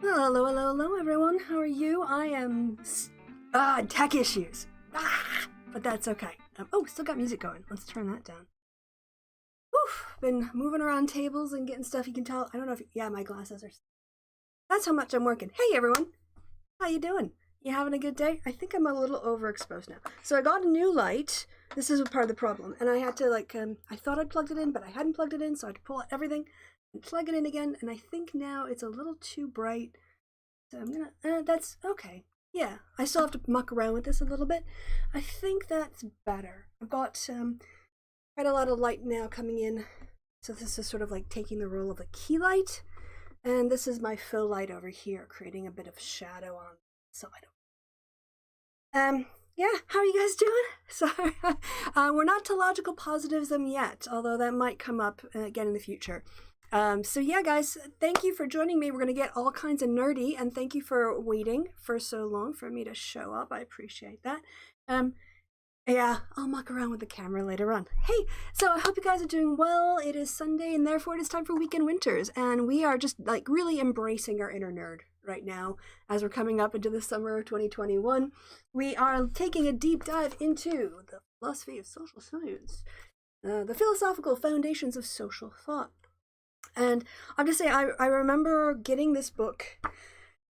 Hello, hello, hello, everyone. How are you? I am... tech issues. But that's okay. Still got music going. Let's turn that down. Been moving around tables and getting stuff. You can tell. I don't know if... Yeah, my glasses are... That's how much I'm working. Hey, everyone. How you doing? You having a good day? I think I'm a little overexposed now. So I got a new light. This is part of the problem. And I had to, I thought I'd plugged it in, but I hadn't plugged it in, so I had to pull out everything and plug it in again. And I think now it's a little too bright. So I'm gonna, that's okay. Yeah, I still have to muck around with this a little bit. I think that's better. I've got quite a lot of light now coming in. So this is sort of like taking the role of a key light. And this is my fill light over here, creating a bit of shadow on the side. Yeah, how are you guys doing? Sorry, we're not to logical positivism yet, although that might come up again in the future. So yeah, guys, thank you for joining me. We're going to get all kinds of nerdy, and thank you for waiting for so long for me to show up. I appreciate that. Yeah, I'll muck around with the camera later on. Hey, so I hope you guys are doing well. It is Sunday, and therefore it is time for Weekend Winters, and we are just really embracing our inner nerd right now as we're coming up into the summer of 2021. We are taking a deep dive into the philosophy of social science, the philosophical foundations of social thought. And I'm just saying, I remember getting this book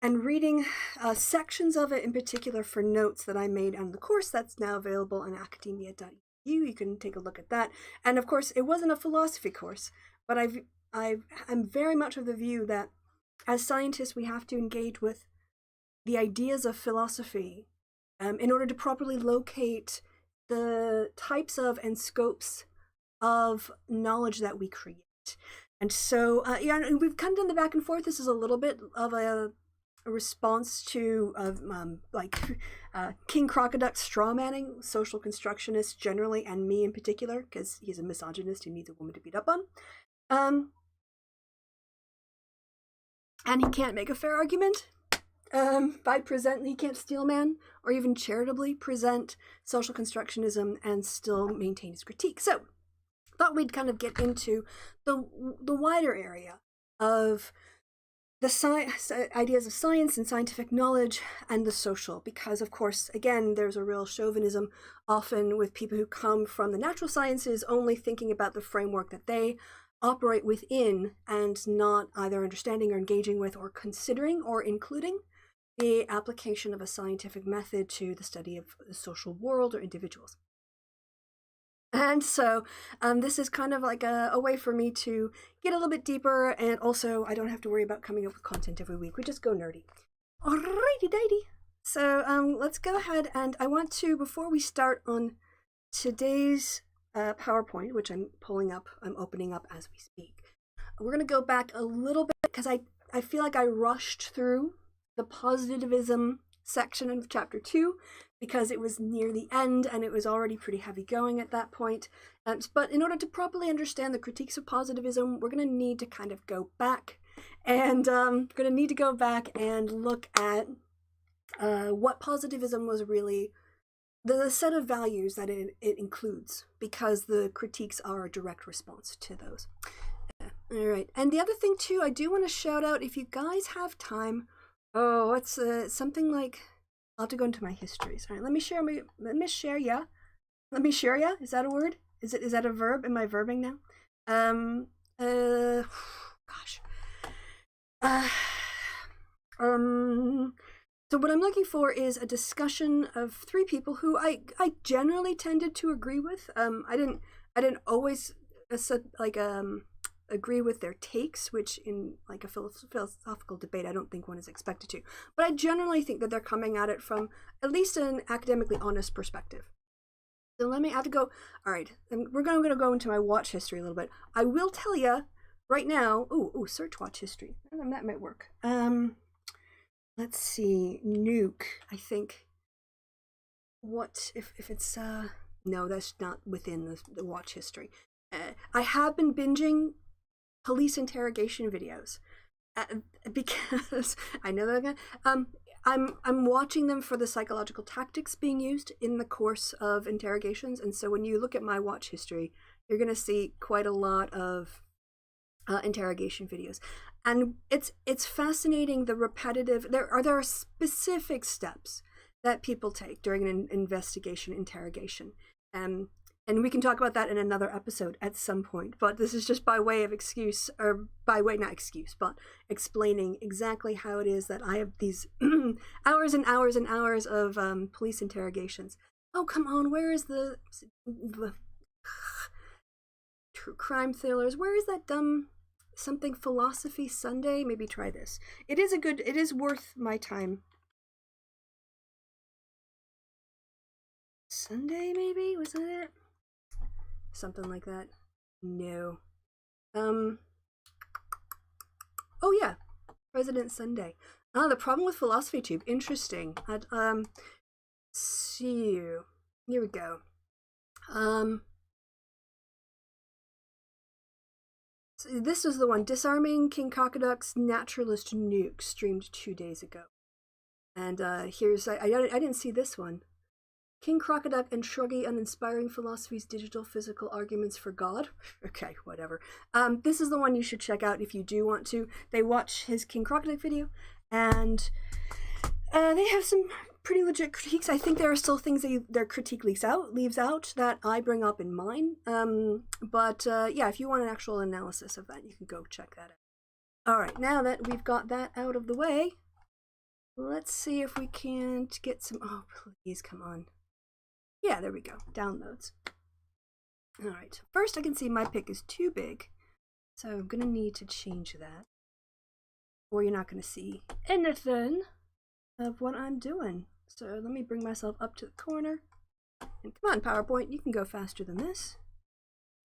and reading sections of it in particular for notes that I made on the course that's now available on academia.edu. You can take a look at that. And of course, it wasn't a philosophy course, but I'm very much of the view that as scientists, we have to engage with the ideas of philosophy in order to properly locate the types of and scopes of knowledge that we create. And so, yeah, we've kind of done the back and forth. This is a little bit of a response to King Crocoduck's strawmanning social constructionists generally, and me in particular, because he's a misogynist who needs a woman to beat up on. And he can't make a fair argument he can't steel man or even charitably present social constructionism and still maintain his critique. So thought we'd kind of get into the wider area of the ideas of science and scientific knowledge and the social, because of course, again, there's a real chauvinism often with people who come from the natural sciences only thinking about the framework that they operate within and not either understanding or engaging with or considering or including the application of a scientific method to the study of the social world or individuals. And so this is kind of like a way for me to get a little bit deeper, and also I don't have to worry about coming up with content every week. We just go nerdy. Alrighty-dighty. So let's go ahead, and I want to, before we start on today's PowerPoint, which I'm opening up as we speak, we're going to go back a little bit because I feel like I rushed through the positivism section of chapter 2 because it was near the end and it was already pretty heavy going at that point. But in order to properly understand the critiques of positivism, we're going to need to kind of go back and look at what positivism was really, the set of values that it includes, because the critiques are a direct response to those. All right, and the other thing too, I do want to shout out, if you guys have time, it's something like, I'll have to go into my histories. All right, let me share ya. Is that a word? Is that a verb? Am I verbing now? So what I'm looking for is a discussion of three people who I generally tended to agree with. I didn't always agree with their takes, which in like a philosophical debate I don't think one is expected to. But I generally think that they're coming at it from at least an academically honest perspective. So I have to go. All right, we're going to go into my watch history a little bit. I will tell you right now. Search watch history. That might work. Let's see. Nuke. I think. What if it's no, that's not within the watch history. I have been binging police interrogation videos because I know that I'm watching them for the psychological tactics being used in the course of interrogations. And so when you look at my watch history, you're going to see quite a lot of interrogation videos, and it's fascinating the repetitive. There are specific steps that people take during an investigation interrogation, and we can talk about that in another episode at some point. But this is just by way of excuse, or by way, not excuse, but explaining exactly how it is that I have these hours and hours and hours of police interrogations. Oh, come on, where is the true crime thrillers? Where is that dumb something philosophy Sunday? Maybe try this. It is worth my time. Sunday, maybe? Was that it? Something like that. No. Oh yeah. President Sunday. The problem with Philosophy Tube. Interesting. See you. Here we go. So this was the one. Disarming King Cockaduck's Naturalist Nuke, streamed 2 days ago. And here's, I didn't see this one. King Crocoduck and Shruggy Uninspiring Philosophy's Digital Physical Arguments for God. Okay, whatever. This is the one you should check out if you do want to. They watch his King Crocoduck video, and they have some pretty legit critiques. I think there are still things their critique leaves out that I bring up in mine. But yeah, if you want an actual analysis of that, you can go check that out. All right, now that we've got that out of the way, let's see if we can't get some. Oh, please, come on. Yeah, there we go. Downloads. All right. First, I can see my pic is too big, so I'm gonna need to change that, or you're not gonna see anything of what I'm doing. So let me bring myself up to the corner. And come on, PowerPoint, you can go faster than this.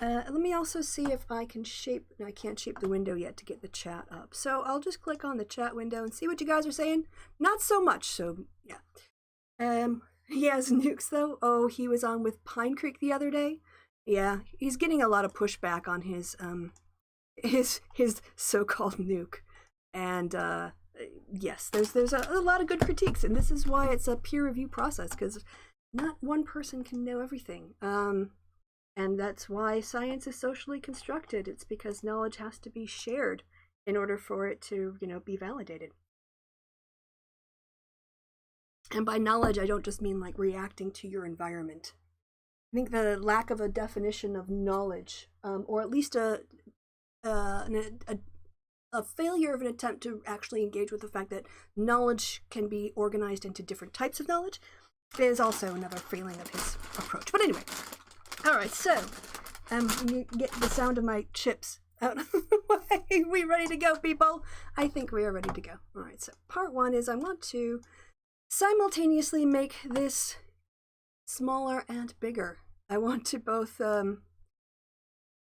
Let me also see if I can shape. No, I can't shape the window yet to get the chat up. So I'll just click on the chat window and see what you guys are saying. Not so much. So yeah. He has nukes though. Oh, he was on with Pine Creek the other day. Yeah, he's getting a lot of pushback on his so-called nuke, and yes, there's a lot of good critiques, and this is why it's a peer review process, because not one person can know everything. And that's why science is socially constructed. It's because knowledge has to be shared in order for it to, be validated. And by knowledge, I don't just mean like reacting to your environment. I think the lack of a definition of knowledge, or at least a failure of an attempt to actually engage with the fact that knowledge can be organized into different types of knowledge, is also another failing of his approach. But anyway, all right, so you get the sound of my chips out of the way. We ready to go, people? I think we are ready to go. All right, so part one is I want to simultaneously make this smaller and bigger. I want to both, oh,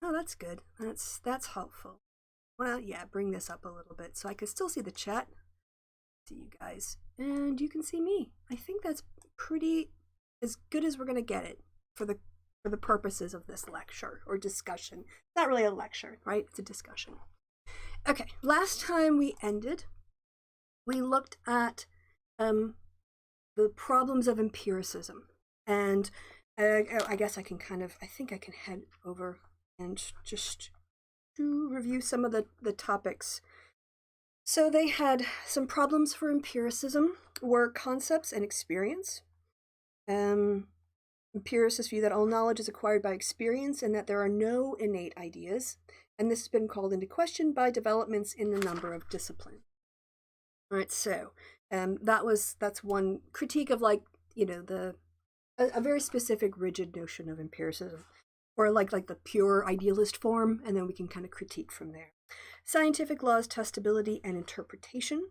that's good. That's helpful. Well, yeah, bring this up a little bit so I can still see the chat. See you guys. And you can see me. I think that's pretty as good as we're going to get it for the purposes of this lecture or discussion. Not really a lecture, right? It's a discussion. Okay, last time we ended, we looked at the problems of empiricism, and I guess I think I can head over and just to review some of the topics. So they had some problems for empiricism were concepts and experience. Empiricists view that all knowledge is acquired by experience and that there are no innate ideas, and this has been called into question by developments in a number of disciplines. All right, so that's one critique of, like, a very specific rigid notion of empiricism, or like the pure idealist form, and then we can kind of critique from there. Scientific laws, testability, and interpretation,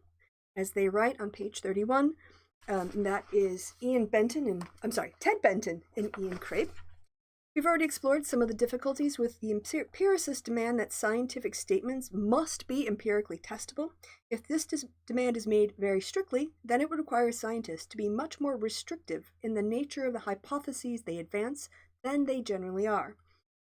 as they write on page 31. And that is Ted Benton and Ian Craib. We've already explored some of the difficulties with the empiricist demand that scientific statements must be empirically testable. If this demand is made very strictly, then it would require scientists to be much more restrictive in the nature of the hypotheses they advance than they generally are.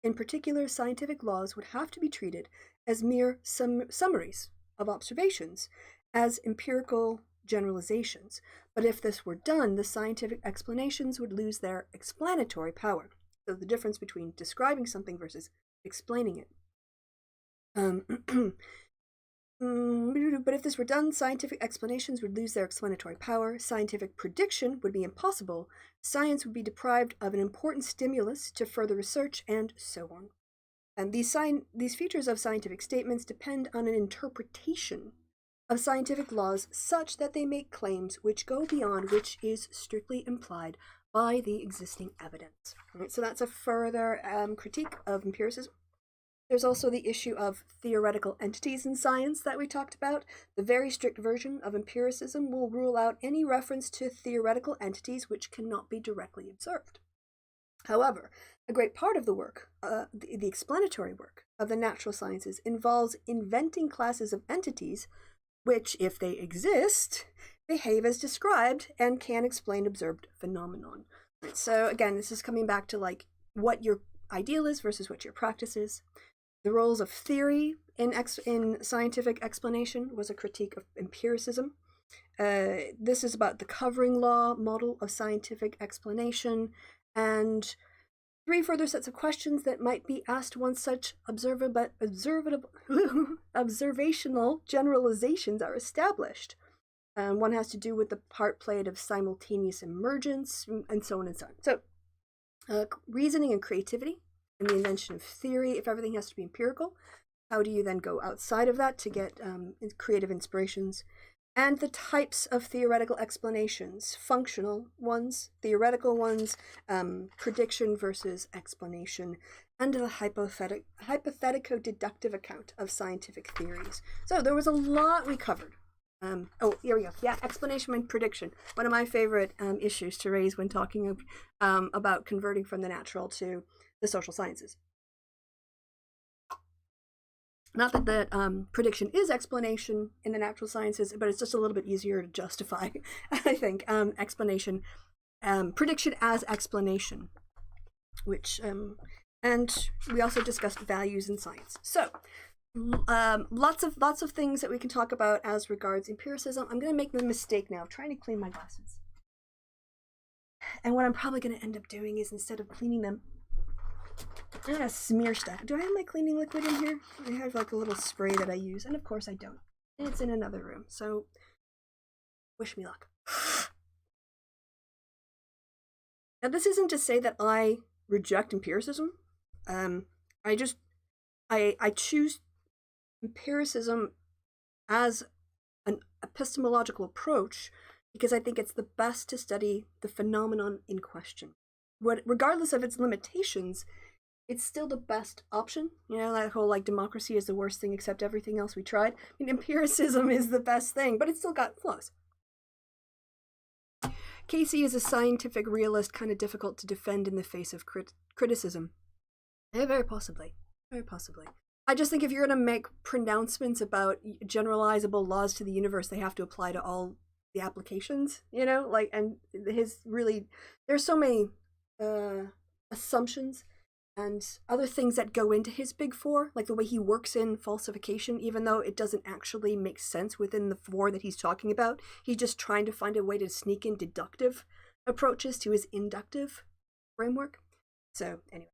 In particular, scientific laws would have to be treated as mere summaries of observations, as empirical generalizations. But if this were done, the scientific explanations would lose their explanatory power. So the difference between describing something versus explaining it. But if this were done, scientific explanations would lose their explanatory power, scientific prediction would be impossible, science would be deprived of an important stimulus to further research, and so on. And these features of scientific statements depend on an interpretation of scientific laws such that they make claims which go beyond which is strictly implied by the existing evidence. Right, so that's a further critique of empiricism. There's also the issue of theoretical entities in science that we talked about. The very strict version of empiricism will rule out any reference to theoretical entities which cannot be directly observed. However, a great part of the work, the explanatory work of the natural sciences, involves inventing classes of entities which, if they exist, behave as described and can explain observed phenomenon. Right, so again, this is coming back to like what your ideal is versus what your practice is. The roles of theory in scientific explanation was a critique of empiricism. This is about the covering law model of scientific explanation, and 3 further sets of questions that might be asked once such observational generalizations are established. One has to do with the part played of simultaneous emergence, and so on and so on. So, reasoning and creativity, and the invention of theory. If everything has to be empirical, how do you then go outside of that to get creative inspirations? And the types of theoretical explanations, functional ones, theoretical ones, prediction versus explanation, and the hypothetico-deductive account of scientific theories. So there was a lot we covered. Oh, here we go. Yeah, explanation and prediction. One of my favorite issues to raise when talking about converting from the natural to the social sciences. Not that the prediction is explanation in the natural sciences, but it's just a little bit easier to justify, I think, explanation, prediction as explanation, which, and we also discussed values in science. So, lots of things that we can talk about as regards empiricism. I'm going to make the mistake now of trying to clean my glasses. And what I'm probably going to end up doing is, instead of cleaning them, I'm gonna smear stuff. Do I have my cleaning liquid in here? I have like a little spray that I use, and of course I don't. It's in another room, so wish me luck. Now, this isn't to say that I reject empiricism. I choose empiricism as an epistemological approach because I think it's the best to study the phenomenon in question. Regardless of its limitations, it's still the best option. You know, that whole like democracy is the worst thing except everything else we tried. I mean, empiricism is the best thing, but it's still got flaws. Casey is a scientific realist, kind of difficult to defend in the face of criticism. Yeah, very possibly. Very possibly. I just think if you're going to make pronouncements about generalizable laws to the universe, they have to apply to all the applications, you know? Like, and his really, there's so many assumptions and other things that go into his big 4, like the way he works in falsification, even though it doesn't actually make sense within the 4 that he's talking about. He's just trying to find a way to sneak in deductive approaches to his inductive framework. So anyway.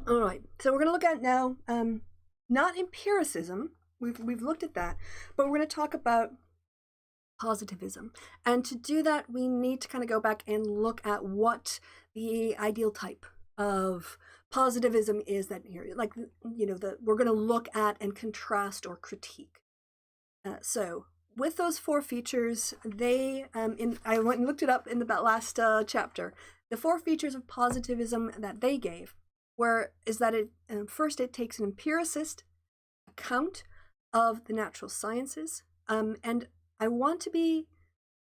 All right, so we're going to look at now, not empiricism, we've looked at that, but we're going to talk about positivism. And to do that, we need to kind of go back and look at what the ideal type of positivism is that here, like, you know, we're going to look at and contrast or critique. So with those 4 features, I went and looked it up in the last chapter. The 4 features of positivism that they gave is that first it takes an empiricist account of the natural sciences, and I want to be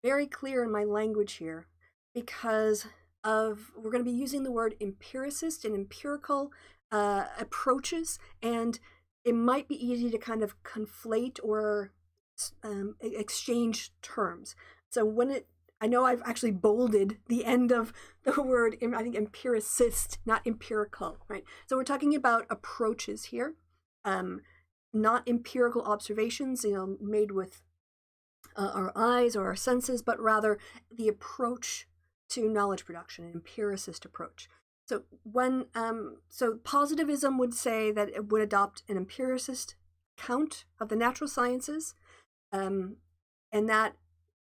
very clear in my language here because we're going to be using the word empiricist and empirical approaches, and it might be easy to kind of conflate or exchange terms. So I know I've actually bolded the end of the word, I think empiricist, not empirical, right? So we're talking about approaches here, not empirical observations, you know, made with our eyes or our senses, but rather the approach to knowledge production, an empiricist approach. So so positivism would say that it would adopt an empiricist account of the natural sciences, and that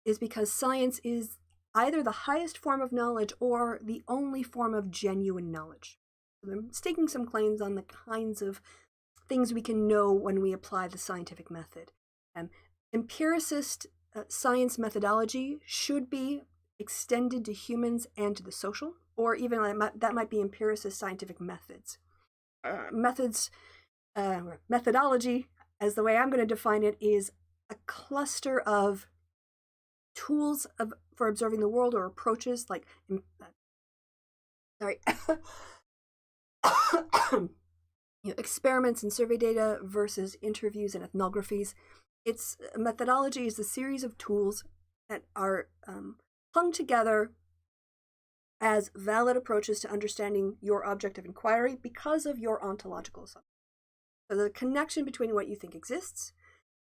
is because science is either the highest form of knowledge or the only form of genuine knowledge. So they're staking some claims on the kinds of things we can know when we apply the scientific method. Empiricist science methodology should be extended to humans and to the social, or even that might be empiricist scientific methods. Methodology, as the way I'm going to define it, is a cluster of tools for observing the world, or approaches like experiments and survey data versus interviews and ethnographies. Its methodology is a series of tools that are hung together as valid approaches to understanding your object of inquiry because of your ontological assumption. So the connection between what you think exists,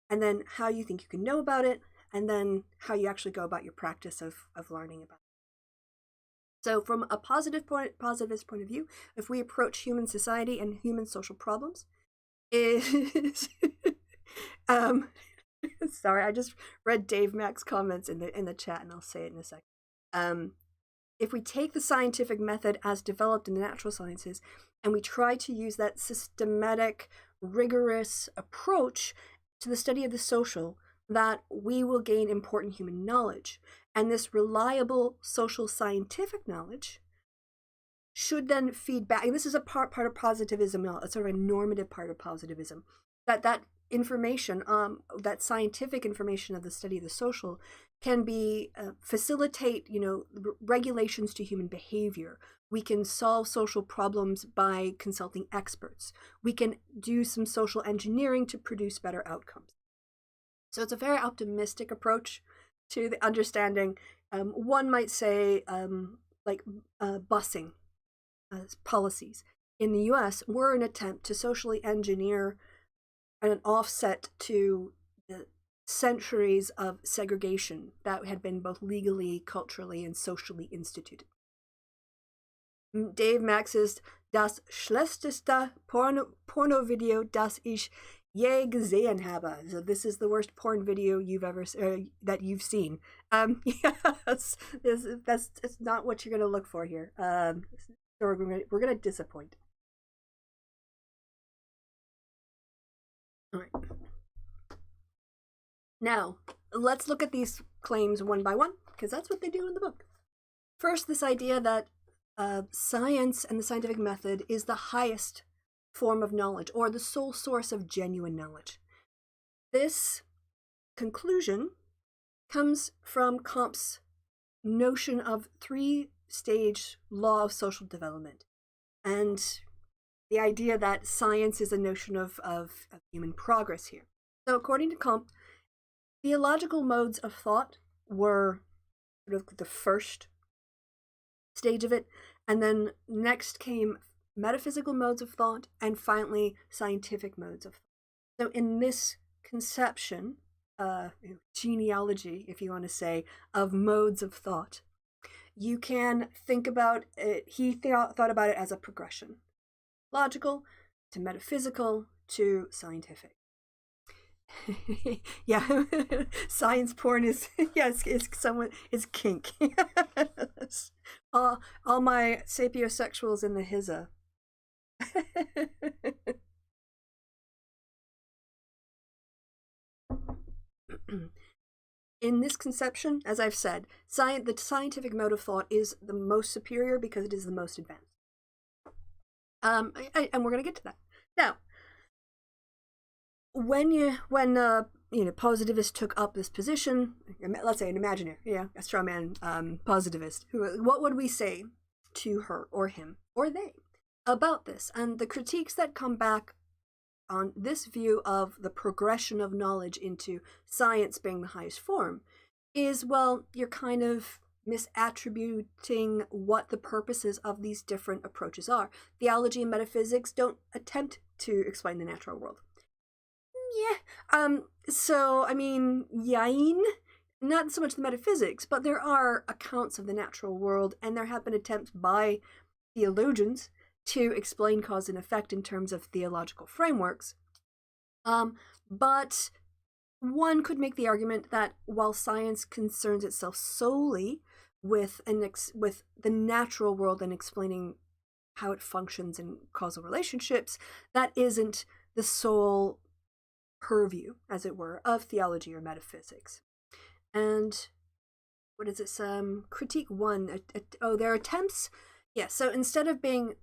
and then how you think you can know about it, and then how you actually go about your practice of learning about it. So from a positivist point of view, if we approach human society and human social problems, is sorry, I just read Dave Mack's comments in the chat, and I'll say it in a second. If we take the scientific method as developed in the natural sciences, and we try to use that systematic, rigorous approach to the study of the social, that we will gain important human knowledge. And this reliable social scientific knowledge should then feed back, and this is a part of positivism, it's sort of a normative part of positivism, that information, that scientific information of the study of the social can be facilitate, regulations to human behavior. We can solve social problems by consulting experts. We can do some social engineering to produce better outcomes. So it's a very optimistic approach to the understanding. One might say, busing policies in the US were an attempt to socially engineer an offset to the centuries of segregation that had been both legally, culturally, and socially instituted. Dave Mack says, das schlechteste Porno-Video, das ich je gesehen habe. So this is the worst porn video that you've seen. Yes, that's not what you're going to look for here. So we're going to disappoint. All right. Now, let's look at these claims one by one, because that's what they do in the book. First, this idea that science and the scientific method is the highest form of knowledge, or the sole source of genuine knowledge. This conclusion comes from Comte's notion of three-stage law of social development, and the idea that science is a notion of human progress here. So according to Comte, theological modes of thought were sort of the first stage of it, and then next came metaphysical modes of thought, and finally scientific modes of thought. So in this conception, genealogy, if you want to say, of modes of thought, you can think about it, he thought about it as a progression. Logical, to metaphysical, to scientific. Yeah, science porn is, yes, it's kink. Yes. All my sapiosexuals in the hizza. In this conception, as I've said, the scientific mode of thought is the most superior because it is the most advanced. And we're going to get to that. Now, when positivists took up this position, let's say an imaginary, a straw man positivist, what would we say to her or him or they about this? And the critiques that come back on this view of the progression of knowledge into science being the highest form is, well, you're kind of misattributing what the purposes of these different approaches are. Theology and metaphysics don't attempt to explain the natural world. Yeah. So, I mean, yain, not so much the metaphysics, but there are accounts of the natural world, and there have been attempts by theologians to explain cause and effect in terms of theological frameworks. But one could make the argument that while science concerns itself solely with the natural world and explaining how it functions in causal relationships, that isn't the sole purview, as it were, of theology or metaphysics. And what is this? Critique 1. Their attempts. Yeah, so instead of being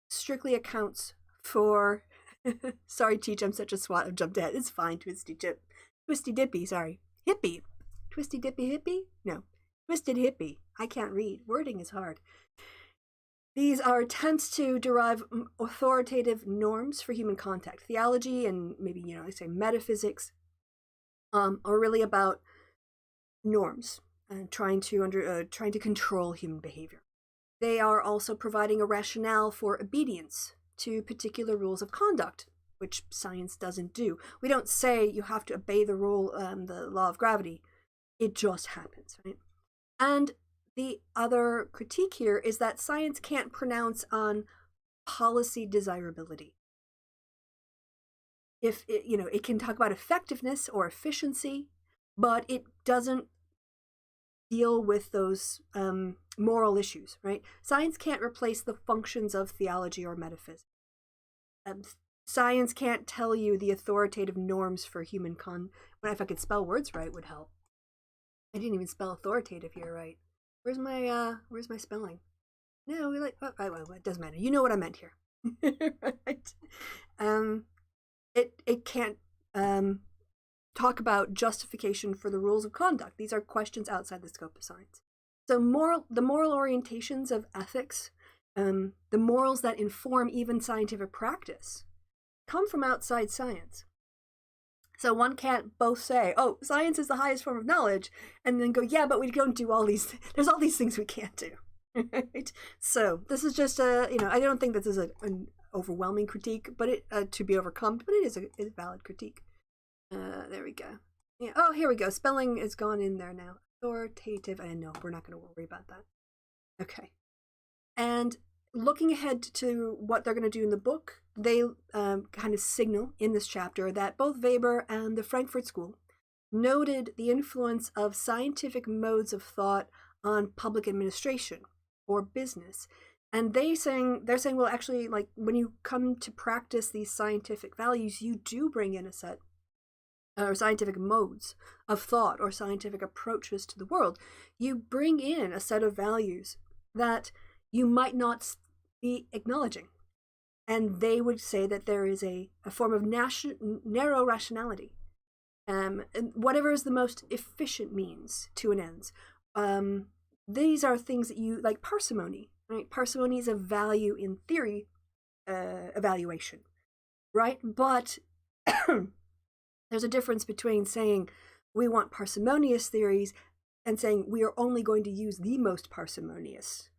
strictly accounts for sorry, Teach, I'm such a swat, I've jumped ahead. It's fine, Twisty Dippy, sorry. Hippie. Twisty Dippy Hippie? No. Twisted Hippie. I can't read. Wording is hard. These are attempts to derive authoritative norms for human contact. Theology and maybe, I say metaphysics are really about norms and trying to control human behavior. They are also providing a rationale for obedience to particular rules of conduct, which science doesn't do. We don't say you have to obey the the law of gravity. It just happens, right? And the other critique here is that science can't pronounce on policy desirability. If it can talk about effectiveness or efficiency, but it doesn't deal with those moral issues, right? Science can't replace the functions of theology or metaphysics. Science can't tell you the authoritative norms for human if I could spell words right would help. I didn't even spell authoritative here right. Where's my spelling? No, it doesn't matter. You know what I meant here. Right? It can't talk about justification for the rules of conduct. These are questions outside the scope of science. So the moral orientations of ethics, the morals that inform even scientific practice, come from outside science. So one can't both say, oh, science is the highest form of knowledge, and then go, yeah, but we don't do all these, there's all these things we can't do. Right? So this is just I don't think this is an overwhelming critique, but to be overcome, but it is a valid critique. There we go. Yeah. Oh, here we go. Spelling is gone in there now. Authoritative. I know we're not going to worry about that. Okay. And looking ahead to what they're going to do in the book, they kind of signal in this chapter that both Weber and the Frankfurt School noted the influence of scientific modes of thought on public administration or business. And they're saying, well, actually, like when you come to practice these scientific values, you do bring in a set or scientific modes of thought or scientific approaches to the world. You bring in a set of values that you might not be acknowledging. And they would say that there is a form of narrow rationality. And whatever is the most efficient means to an end. These are things that you, like parsimony, right? Parsimony is a value in theory evaluation, right? But there's a difference between saying we want parsimonious theories and saying we are only going to use the most parsimonious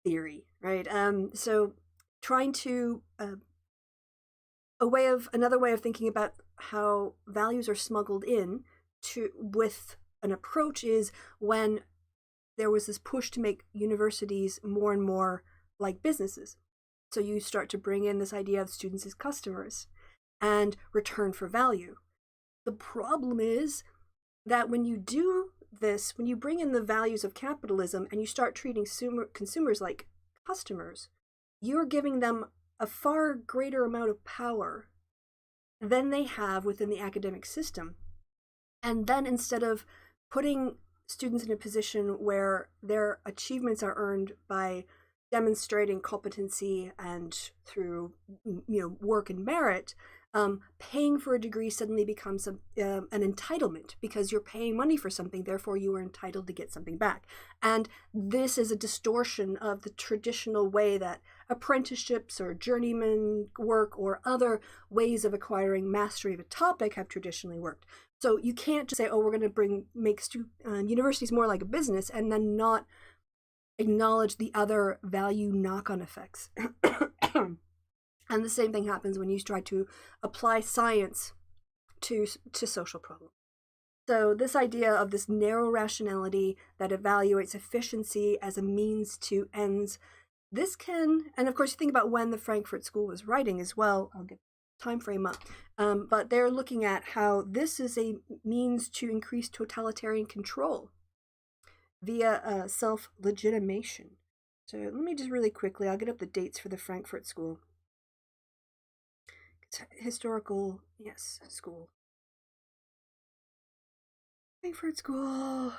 theory, right? So trying to another way of thinking about how values are smuggled in with an approach is when there was this push to make universities more and more like businesses. So you start to bring in this idea of students as customers and return for value. The problem is that when you do this, when you bring in the values of capitalism and you start treating consumers like customers, you're giving them a far greater amount of power than they have within the academic system. And then instead of putting students in a position where their achievements are earned by demonstrating competency and through work and merit, paying for a degree suddenly becomes an entitlement because you're paying money for something, therefore you are entitled to get something back. And this is a distortion of the traditional way that apprenticeships or journeyman work or other ways of acquiring mastery of a topic have traditionally worked. So you can't just say, oh, we're going to make universities more like a business and then not acknowledge the other value knock-on effects. And the same thing happens when you try to apply science to social problems. So this idea of this narrow rationality that evaluates efficiency as a means to ends this can, and of course you think about when the Frankfurt School was writing as well, I'll get the time frame up, but they're looking at how this is a means to increase totalitarian control via self-legitimation. So let me just really quickly, I'll get up the dates for the Frankfurt School. It's historical, yes, school. Frankfurt School,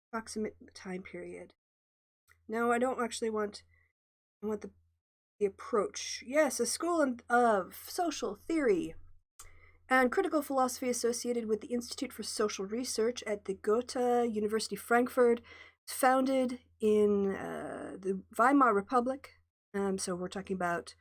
approximate time period. No, I don't actually want, I want the approach. Yes, a school of social theory and critical philosophy associated with the Institute for Social Research at the Goethe University Frankfurt, founded in the Weimar Republic. So we're talking about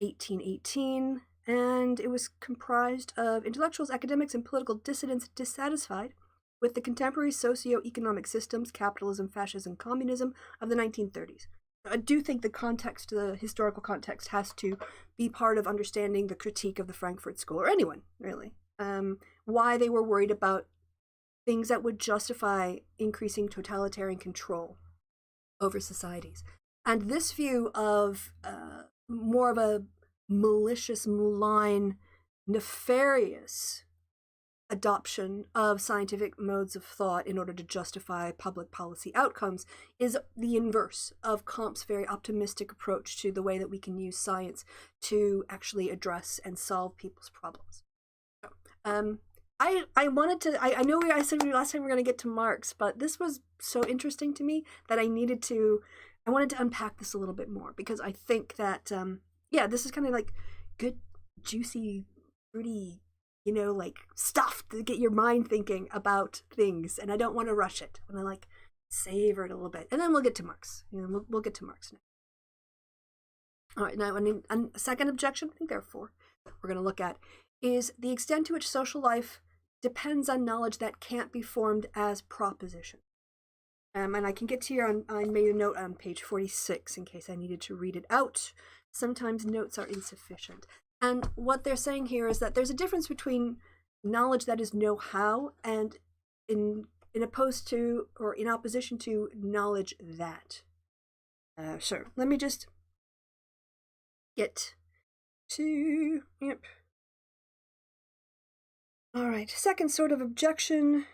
1818, and it was comprised of intellectuals, academics, and political dissidents dissatisfied with the contemporary socio-economic systems, capitalism, fascism, communism of the 1930s. I do think the context, the historical context, has to be part of understanding the critique of the Frankfurt School, or anyone, really. Why they were worried about things that would justify increasing totalitarian control over societies. And this view of more of a malicious, malign, nefarious adoption of scientific modes of thought in order to justify public policy outcomes is the inverse of Comte's very optimistic approach to the way that we can use science to actually address and solve people's problems. I wanted to, I know I said last time we were going to get to Marx, but this was so interesting to me that I wanted to unpack this a little bit more, because I think that, yeah, this is kind of like good, juicy, fruity, like stuff to get your mind thinking about things, and I don't want to rush it. I want to like savor it a little bit, and then we'll get to Marx. We'll get to Marx now. All right, now a second objection, I think there are four, we're going to look at, is the extent to which social life depends on knowledge that can't be formed as proposition. And I can get to here I made a note on page 46 in case I needed to read it out. Sometimes notes are insufficient. And what they're saying here is that there's a difference between knowledge that is know-how and in opposition to knowledge that. Sure, let me just get to, yep. All right, second sort of objection.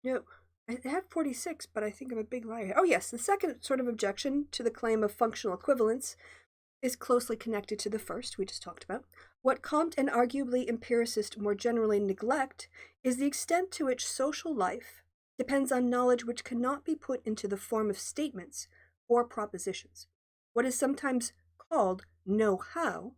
No, I had 46, but I think I'm a big liar. Oh yes, the second sort of objection to the claim of functional equivalence is closely connected to the first we just talked about. What Comte and arguably empiricists more generally neglect is the extent to which social life depends on knowledge which cannot be put into the form of statements or propositions, what is sometimes called know-how,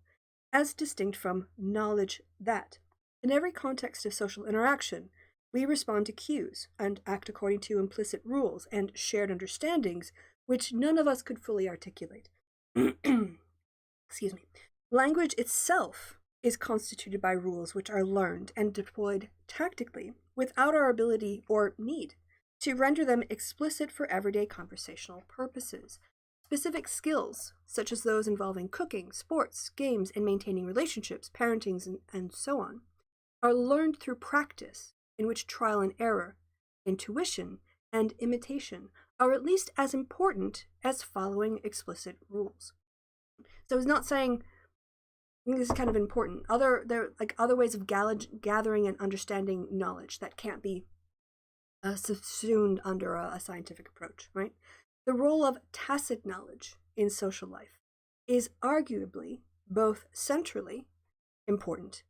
as distinct from knowledge that. In every context of social interaction, we respond to cues and act according to implicit rules and shared understandings which none of us could fully articulate. Excuse me. Language itself is constituted by rules which are learned and deployed tactically without our ability or need to render them explicit for everyday conversational purposes. Specific skills, such as those involving cooking, sports, games, and maintaining relationships, parenting, and so on, are learned through practice, in which trial and error, intuition, and imitation are at least as important as following explicit rules. So it's not saying, I think this is kind of important, there are like other ways of gathering and understanding knowledge that can't be subsumed under a scientific approach, right? The role of tacit knowledge in social life is arguably both centrally important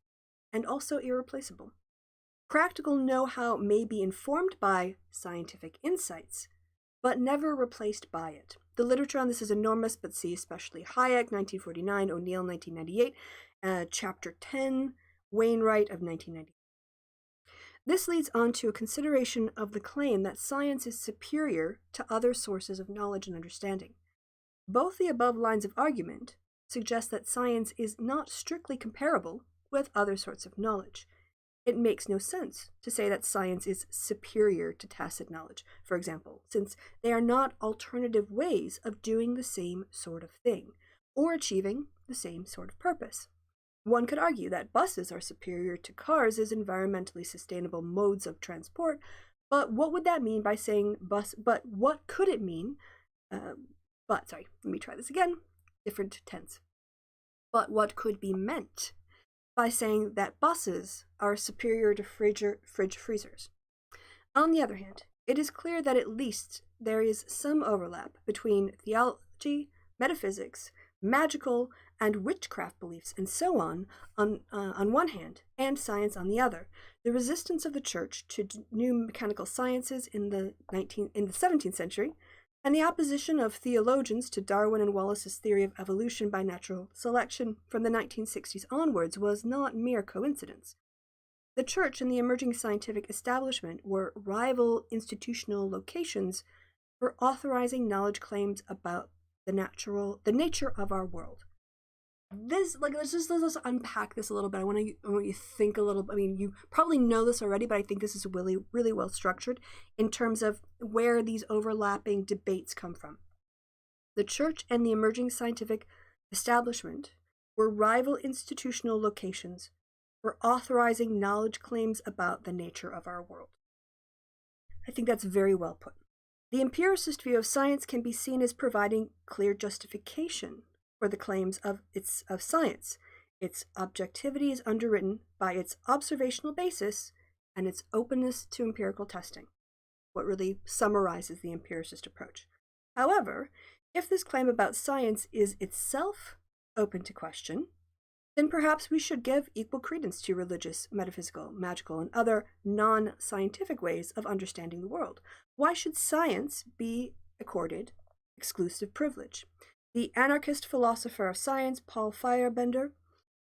and also irreplaceable. Practical know-how may be informed by scientific insights, but never replaced by it. The literature on this is enormous, but see especially Hayek, 1949, O'Neill, 1998, Chapter 10, Wainwright of 1990. This leads on to a consideration of the claim that science is superior to other sources of knowledge and understanding. Both the above lines of argument suggest that science is not strictly comparable with other sorts of knowledge. It makes no sense to say that science is superior to tacit knowledge, for example, since they are not alternative ways of doing the same sort of thing, or achieving the same sort of purpose. One could argue that buses are superior to cars as environmentally sustainable modes of transport, but what would that mean by saying bus? But what could it mean But, sorry, let me try this again. Different tense. But what could be meant by saying that buses are superior to fridge freezers? On the other hand, it is clear that at least there is some overlap between theology, metaphysics, magical and witchcraft beliefs, and so on one hand, and science on the other. The resistance of the church to new mechanical sciences in the 17th century, and the opposition of theologians to Darwin and Wallace's theory of evolution by natural selection from the 1960s onwards was not mere coincidence. The church and the emerging scientific establishment were rival institutional locations for authorizing knowledge claims about the nature of our world. Let's unpack this a little bit. I want you to think a little. I mean, you probably know this already, but I think this is really, really well structured in terms of where these overlapping debates come from. The church and the emerging scientific establishment were rival institutional locations for authorizing knowledge claims about the nature of our world. I think that's very well put. The empiricist view of science can be seen as providing clear justification for the claims of science. Its objectivity is underwritten by its observational basis and its openness to empirical testing, what really summarizes the empiricist approach. However, if this claim about science is itself open to question, then perhaps we should give equal credence to religious, metaphysical, magical, and other non-scientific ways of understanding the world. Why should science be accorded exclusive privilege? The anarchist philosopher of science, Paul Feyerabender,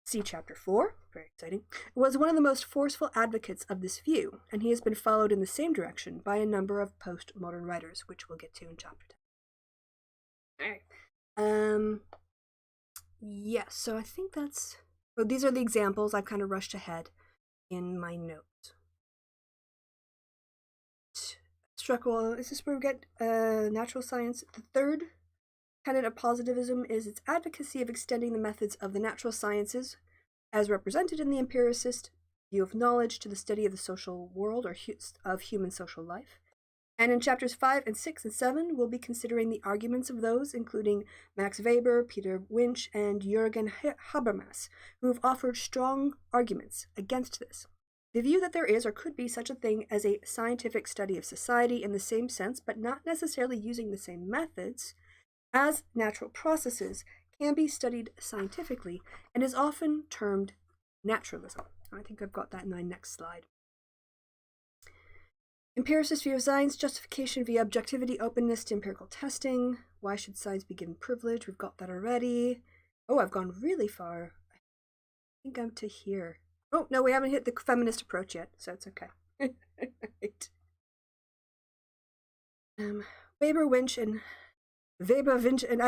see Chapter 4, very exciting, was one of the most forceful advocates of this view, and he has been followed in the same direction by a number of postmodern writers, which we'll get to in Chapter 10. All right. Yes, so I think that's... Well, these are the examples. I've kind of rushed ahead in my notes. Well, is this where we get natural science? The third tenet of positivism is its advocacy of extending the methods of the natural sciences, as represented in the empiricist view of knowledge, to the study of the social world or of human social life. And in chapters 5 and 6 and 7, we'll be considering the arguments of those, including Max Weber, Peter Winch, and Jürgen Habermas, who have offered strong arguments against this. The view that there is or could be such a thing as a scientific study of society in the same sense, but not necessarily using the same methods as natural processes, can be studied scientifically and is often termed naturalism. I think I've got that in my next slide. Empiricist view of science, justification via objectivity, openness to empirical testing. Why should science be given privilege? We've got that already. Oh, I've gone really far. I think I'm to here. Oh, no, we haven't hit the feminist approach yet, so it's okay. Right. Weber, Winch, and I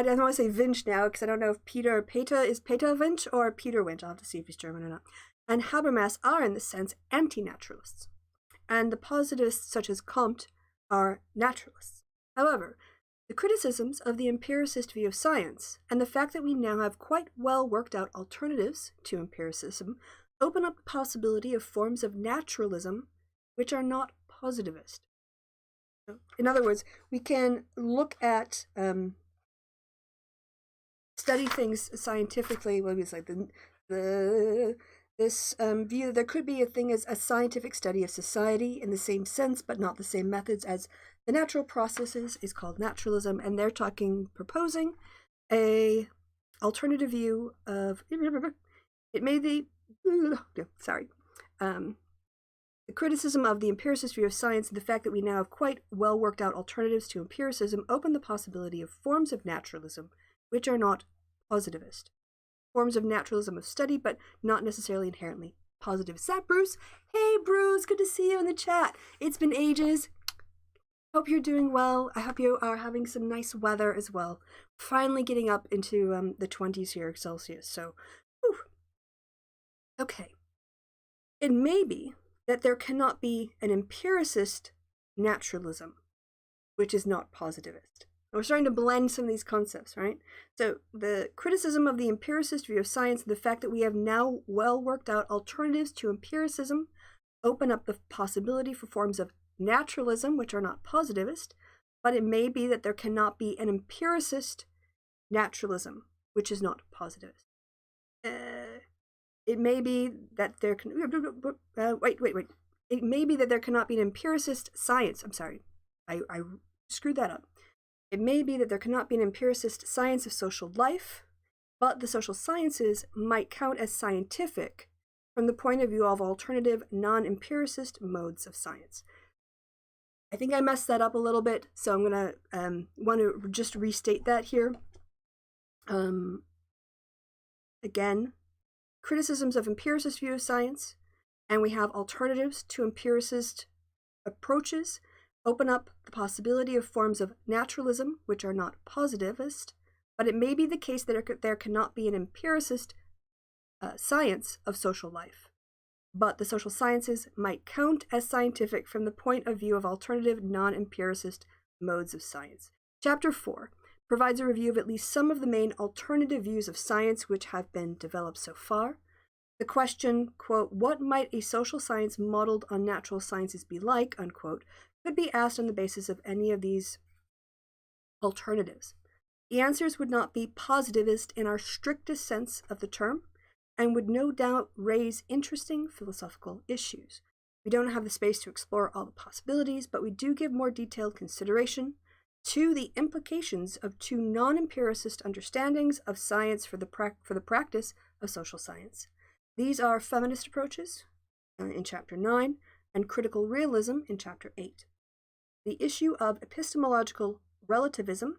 don't want to say Winch now, because I don't know if Peter Winch or Peter Winch. I'll have to see if he's German or not. And Habermas are, in this sense, anti-naturalists. And the positivists, such as Comte, are naturalists. However, the criticisms of the empiricist view of science, and the fact that we now have quite well worked out alternatives to empiricism, open up the possibility of forms of naturalism which are not positivist. In other words, we can look at, study things scientifically, well, it's like this view that there could be a thing as a scientific study of society in the same sense, but not the same methods as the natural processes, is called naturalism, and they're proposing a alternative view of, the criticism of the empiricist view of science and the fact that we now have quite well worked out alternatives to empiricism open the possibility of forms of naturalism which are not positivist. Forms of naturalism of study, but not necessarily inherently positive. Is that Bruce? Hey, Bruce, good to see you in the chat. It's been ages. Hope you're doing well. I hope you are having some nice weather as well. Finally getting up into the 20s here, Celsius. So, whew. Okay. It may be that there cannot be an empiricist naturalism, which is not positivist. We're starting to blend some of these concepts, right? So the criticism of the empiricist view of science and the fact that we have now well worked out alternatives to empiricism open up the possibility for forms of naturalism, which are not positivist, but it may be that there cannot be an empiricist naturalism, which is not positivist. It may be that there can wait. It may be that there cannot be an empiricist science. I'm sorry, I screwed that up. It may be that there cannot be an empiricist science of social life, but the social sciences might count as scientific from the point of view of alternative non-empiricist modes of science. I think I messed that up a little bit, so I'm going to want to just restate that here. Again, criticisms of empiricist view of science, and we have alternatives to empiricist approaches, open up the possibility of forms of naturalism, which are not positivist, but it may be the case that there cannot be an empiricist science of social life. But the social sciences might count as scientific from the point of view of alternative non-empiricist modes of science. Chapter 4 provides a review of at least some of the main alternative views of science which have been developed so far. The question, quote, what might a social science modeled on natural sciences be like, unquote, could be asked on the basis of any of these alternatives. The answers would not be positivist in our strictest sense of the term, and would no doubt raise interesting philosophical issues. We don't have the space to explore all the possibilities, but we do give more detailed consideration to the implications of two non-empiricist understandings of science for the practice of social science. These are feminist approaches in Chapter 9 and critical realism in Chapter 8. The issue of epistemological relativism,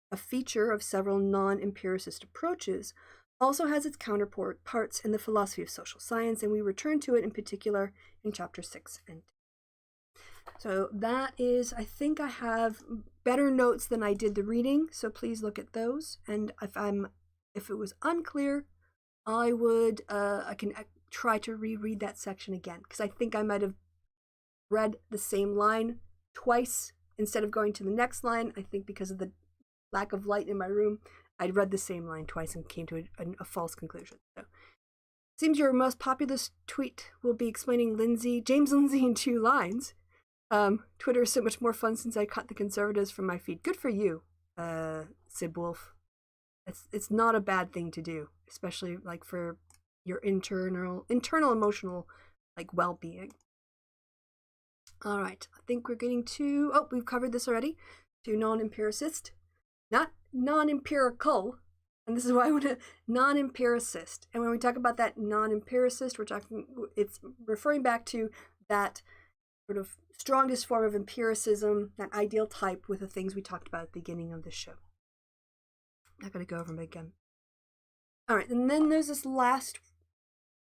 a feature of several non-empiricist approaches, also has its counterparts in the philosophy of social science, and we return to it in particular in Chapter 6 and 10. So that is, I think I have better notes than I did the reading, so please look at those. And if it was unclear, I can try to reread that section again, because I think I might have read the same line twice instead of going to the next line. I think because of the lack of light in my room, I'd read the same line twice and came to a false conclusion. So, seems your most populous tweet will be explaining James Lindsay in 2 lines. Twitter is so much more fun since I cut the conservatives from my feed. Good for you, Sib Wolf. It's not a bad thing to do, especially like for your internal emotional well-being. All right, I think we're getting to we've covered this already. To non-empiricist, not non-empirical, and this is why I want to non-empiricist. And when we talk about that non-empiricist, it's referring back to that sort of strongest form of empiricism, that ideal type with the things we talked about at the beginning of the show. Not going to go over them again. All right, and then there's this last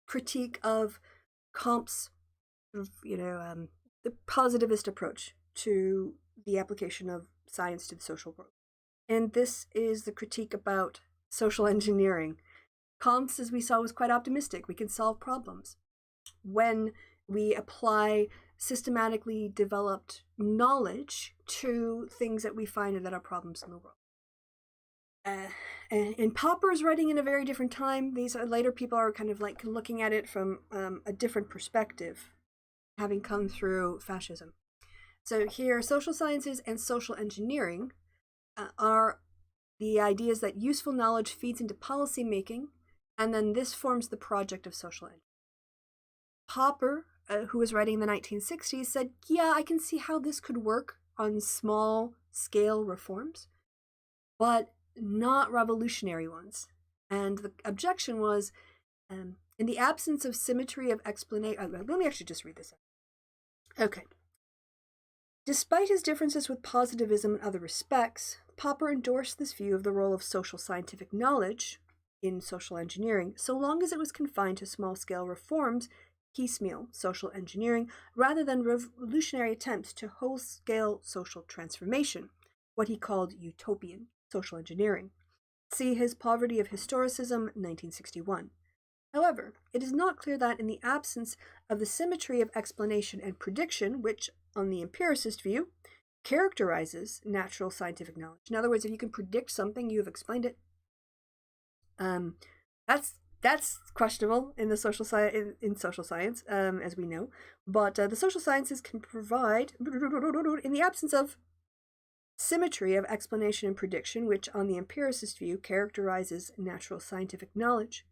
critique of Comte's, the positivist approach to the application of science to the social world. And this is the critique about social engineering. Comte, as we saw, was quite optimistic. We can solve problems when we apply systematically developed knowledge to things that we find that are problems in the world. And Popper's writing in a very different time. These later people are kind of like looking at it from a different perspective, having come through fascism. So here, social sciences and social engineering are the ideas that useful knowledge feeds into policy making, and then this forms the project of social engineering. Popper, who was writing in the 1960s, said, yeah, I can see how this could work on small scale reforms, but not revolutionary ones. And the objection was, in the absence of symmetry of explanation. Let me actually just read this out. Okay. Despite his differences with positivism in other respects, Popper endorsed this view of the role of social scientific knowledge in social engineering, so long as it was confined to small-scale reforms, piecemeal social engineering, rather than revolutionary attempts to whole-scale social transformation, what he called utopian social engineering. See his Poverty of Historicism, 1961. However, it is not clear that in the absence of the symmetry of explanation and prediction, which, on the empiricist view, characterizes natural scientific knowledge. In other words, if you can predict something, you have explained it. That's questionable in the social science, as we know. But the social sciences can provide, in the absence of symmetry of explanation and prediction, which on the empiricist view characterizes natural scientific knowledge,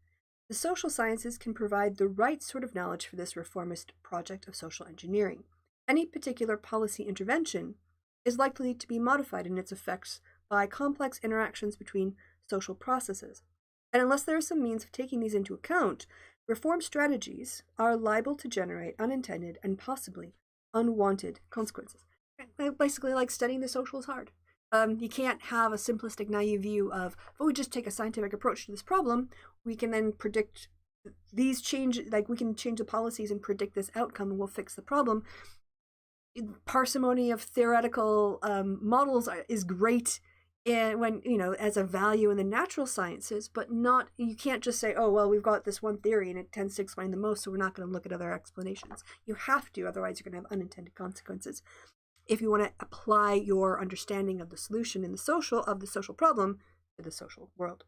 the social sciences can provide the right sort of knowledge for this reformist project of social engineering. Any particular policy intervention is likely to be modified in its effects by complex interactions between social processes. And unless there is some means of taking these into account, reform strategies are liable to generate unintended and possibly unwanted consequences. Basically, like studying the social is hard. You can't have a simplistic, naive view of, if we just take a scientific approach to this problem, we can then predict these change, like we can change the policies and predict this outcome and we'll fix the problem. Parsimony of theoretical models is great when, as a value in the natural sciences, but not, you can't just say, oh, well, we've got this one theory and it tends to explain the most, so we're not going to look at other explanations. You have to, otherwise you're going to have unintended consequences. If you want to apply your understanding of the solution in the social problem to the social world.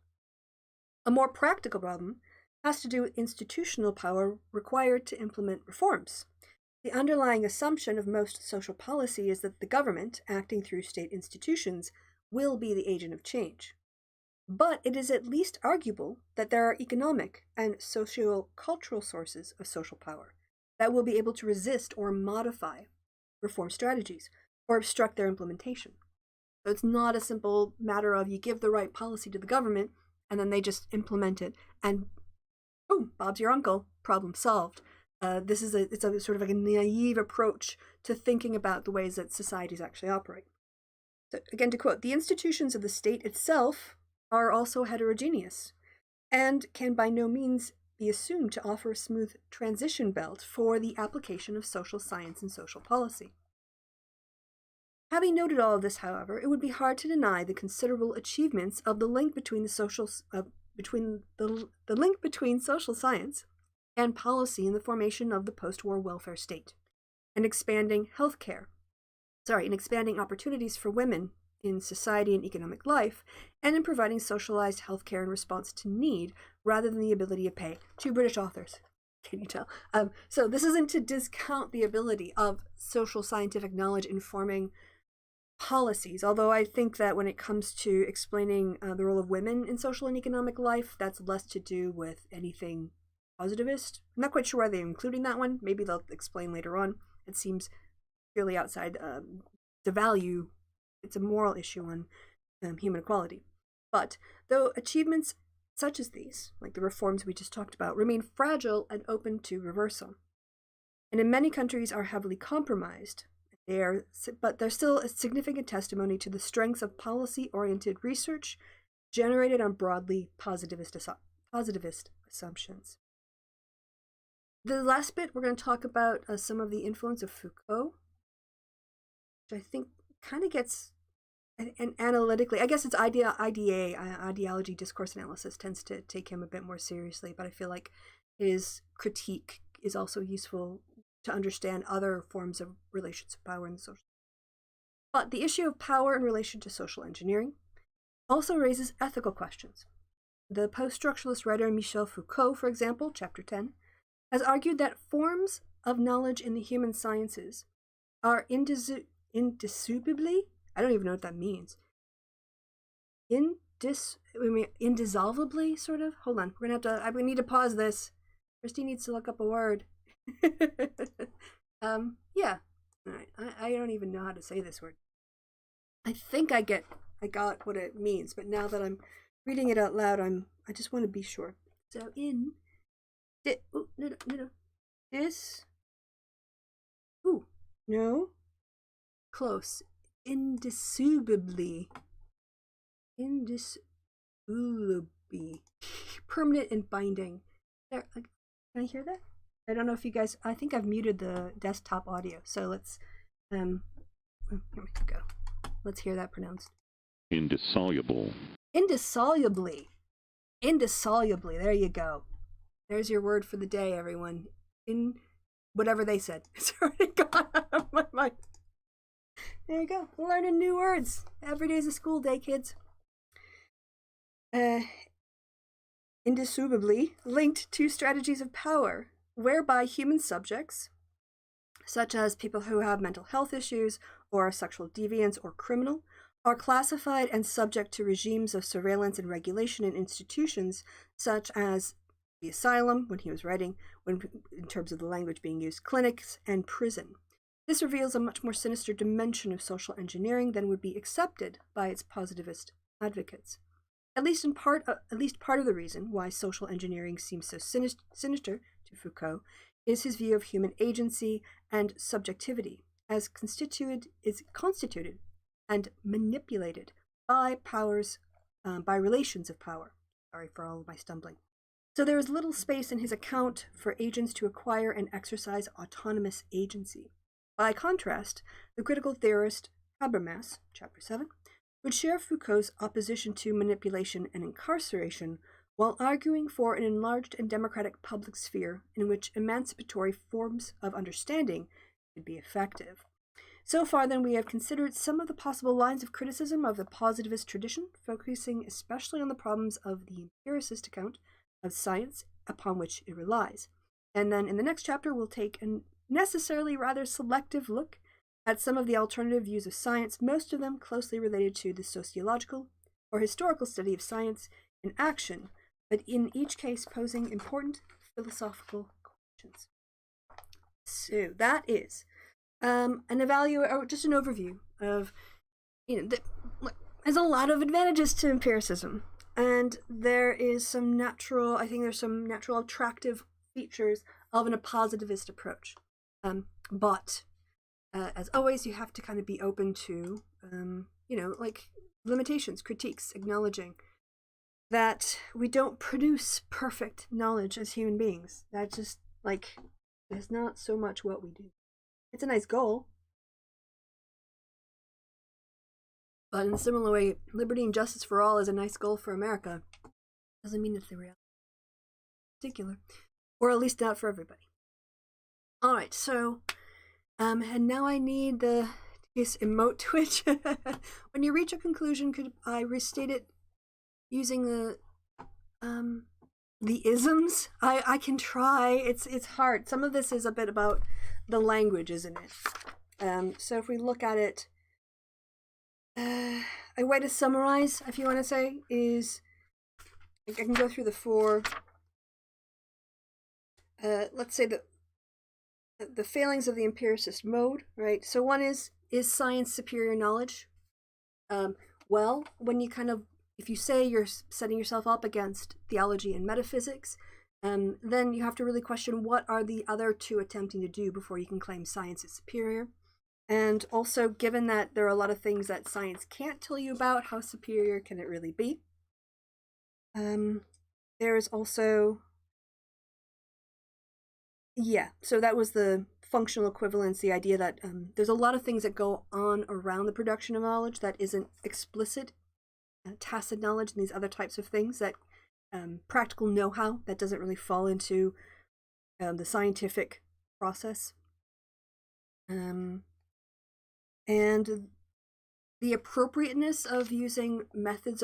A more practical problem has to do with institutional power required to implement reforms. The underlying assumption of most social policy is that the government, acting through state institutions, will be the agent of change. But it is at least arguable that there are economic and socio-cultural sources of social power that will be able to resist or modify reform strategies or obstruct their implementation. So it's not a simple matter of you give the right policy to the government and then they just implement it and boom, Bob's your uncle, problem solved. It's a sort of like a naive approach to thinking about the ways that societies actually operate. So again, to quote, the institutions of the state itself are also heterogeneous and can by no means be assumed to offer a smooth transition belt for the application of social science and social policy. Having noted all of this, however, it would be hard to deny the considerable achievements of the link between social science and policy in the formation of the post-war welfare state, and expanding opportunities for women in society and economic life, and in providing socialized healthcare in response to need rather than the ability to pay. Two British authors. Can you tell? So this isn't to discount the ability of social scientific knowledge informing policies, although I think that when it comes to explaining the role of women in social and economic life, that's less to do with anything positivist. I'm not quite sure why they're including that one. Maybe they'll explain later on. It seems purely outside the value. It's a moral issue on human equality. But though achievements such as these, like the reforms we just talked about, remain fragile and open to reversal, and in many countries are heavily compromised, but they're still a significant testimony to the strengths of policy-oriented research generated on broadly positivist assumptions. The last bit, we're going to talk about some of the influence of Foucault, which I think kind of gets, and analytically, I guess it's ideology discourse analysis tends to take him a bit more seriously, but I feel like his critique is also useful to understand other forms of relations of power in the social. But the issue of power in relation to social engineering also raises ethical questions. The post-structuralist writer Michel Foucault, for example, chapter 10, has argued that forms of knowledge in the human sciences are indissolubly, I don't even know what that means, indissolubly, sort of? Hold on, we need to pause this. Kristi needs to look up a word. Yeah. All right. I don't even know how to say this word. I think I got what it means, but now that I'm reading it out loud, I just want to be sure. So close. Indissolubly. Permanent and binding. There, can I hear that? I don't know if you guys, I think I've muted the desktop audio, so let's, here we go. Let's hear that pronounced. Indissoluble. Indissolubly. There you go. There's your word for the day, everyone. In whatever they said. It's already gone out of my mind. There you go. Learning new words. Every day's a school day, kids. Indissolubly linked to strategies of power, whereby human subjects, such as people who have mental health issues or are sexual deviants or criminal, are classified and subject to regimes of surveillance and regulation in institutions such as the asylum, when he was writing, in terms of the language being used, clinics, and prison. This reveals a much more sinister dimension of social engineering than would be accepted by its positivist advocates. At least part of the reason why social engineering seems so sinister to Foucault is his view of human agency and subjectivity as constituted and manipulated by by relations of power. Sorry for all of my stumbling. So there is little space in his account for agents to acquire and exercise autonomous agency. By contrast, the critical theorist Habermas, chapter 7, would share Foucault's opposition to manipulation and incarceration while arguing for an enlarged and democratic public sphere in which emancipatory forms of understanding could be effective. So far, then, we have considered some of the possible lines of criticism of the positivist tradition, focusing especially on the problems of the empiricist account of science upon which it relies. And then in the next chapter, we'll take a necessarily rather selective look at some of the alternative views of science, most of them closely related to the sociological or historical study of science in action, but in each case posing important philosophical questions. So that is just an overview of, there's a lot of advantages to empiricism, and there's some natural attractive features of a positivist approach. But as always, you have to kind of be open to, limitations, critiques, acknowledging that we don't produce perfect knowledge as human beings. That just, is not so much what we do. It's a nice goal. But in a similar way, liberty and justice for all is a nice goal for America. Doesn't mean it's the reality. Particular. Or at least not for everybody. Alright, so, and now I need this emote twitch. When you reach a conclusion, could I restate it using the isms? I can try. It's hard. Some of this is a bit about the language, isn't it? So if we look at it, a way to summarize, if you want to say, is I can go through the four. Let's say the failings of the empiricist mode, right? So one is science superior knowledge? Well, when you if you say you're setting yourself up against theology and metaphysics, then you have to really question what are the other two attempting to do before you can claim science is superior. And also, given that there are a lot of things that science can't tell you about, how superior can it really be? There is also, so that was the functional equivalence, the idea that there's a lot of things that go on around the production of knowledge that isn't explicit, tacit knowledge and these other types of things, that practical know-how that doesn't really fall into the scientific process. And the appropriateness of using methods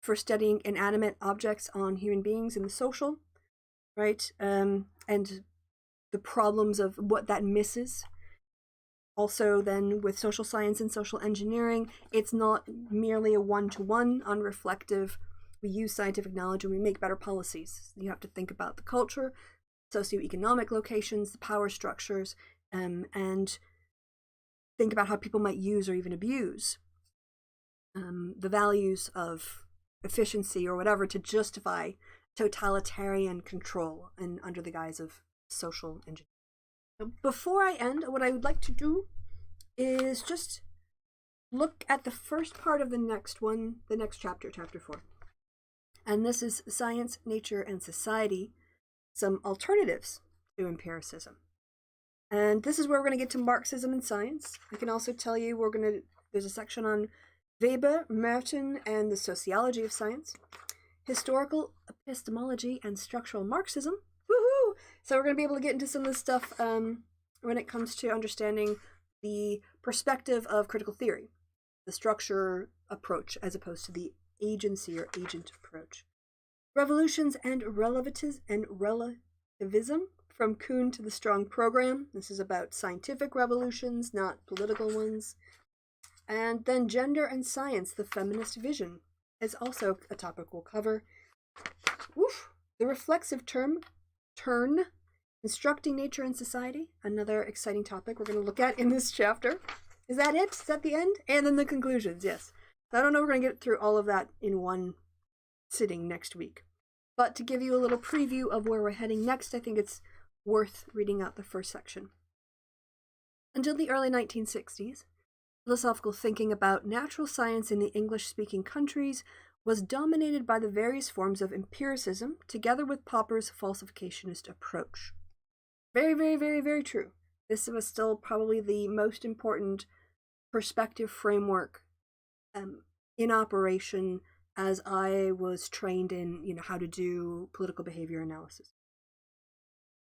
for studying inanimate objects on human beings in the social, right? And the problems of what that misses. Also, then, with social science and social engineering, it's not merely a one-to-one, unreflective, we use scientific knowledge and we make better policies. You have to think about the culture, socioeconomic locations, the power structures, and think about how people might use or even abuse the values of efficiency or whatever to justify totalitarian control and under the guise of social engineering. So before I end, what I would like to do is just look at the first part of the next chapter, chapter 4. And this is Science, Nature, and Society, some alternatives to empiricism. And this is where we're going to get to Marxism and science. I can also tell you there's a section on Weber, Merton, and the sociology of science, historical epistemology, and structural Marxism. Woohoo! So we're going to be able to get into some of this stuff when it comes to understanding the perspective of critical theory, the structure approach, as opposed to the agency or agent approach. Revolutions and relativism, from Kuhn to the Strong Program. This is about scientific revolutions, not political ones. And then Gender and Science, the Feminist Vision, is also a topic we'll cover. Oof. The Reflexive Turn, Instructing Nature and Society, another exciting topic we're going to look at in this chapter. Is that it? Is that the end? And then the conclusions, yes. I don't know if we're going to get through all of that in one sitting next week. But to give you a little preview of where we're heading next, I think it's worth reading out the first section. Until the early 1960s, philosophical thinking about natural science in the English-speaking countries was dominated by the various forms of empiricism, together with Popper's falsificationist approach. Very, very, very, very true. This was still probably the most important perspective framework in operation as I was trained in, how to do political behavior analysis.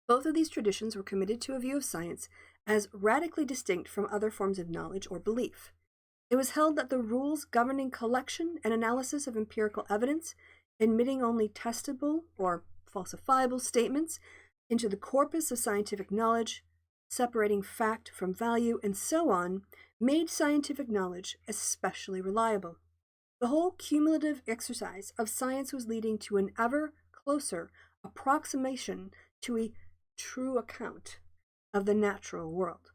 Both of these traditions were committed to a view of science as radically distinct from other forms of knowledge or belief. It was held that the rules governing collection and analysis of empirical evidence, admitting only testable or falsifiable statements into the corpus of scientific knowledge, separating fact from value, and so on, made scientific knowledge especially reliable. The whole cumulative exercise of science was leading to an ever closer approximation to a true account of the natural world.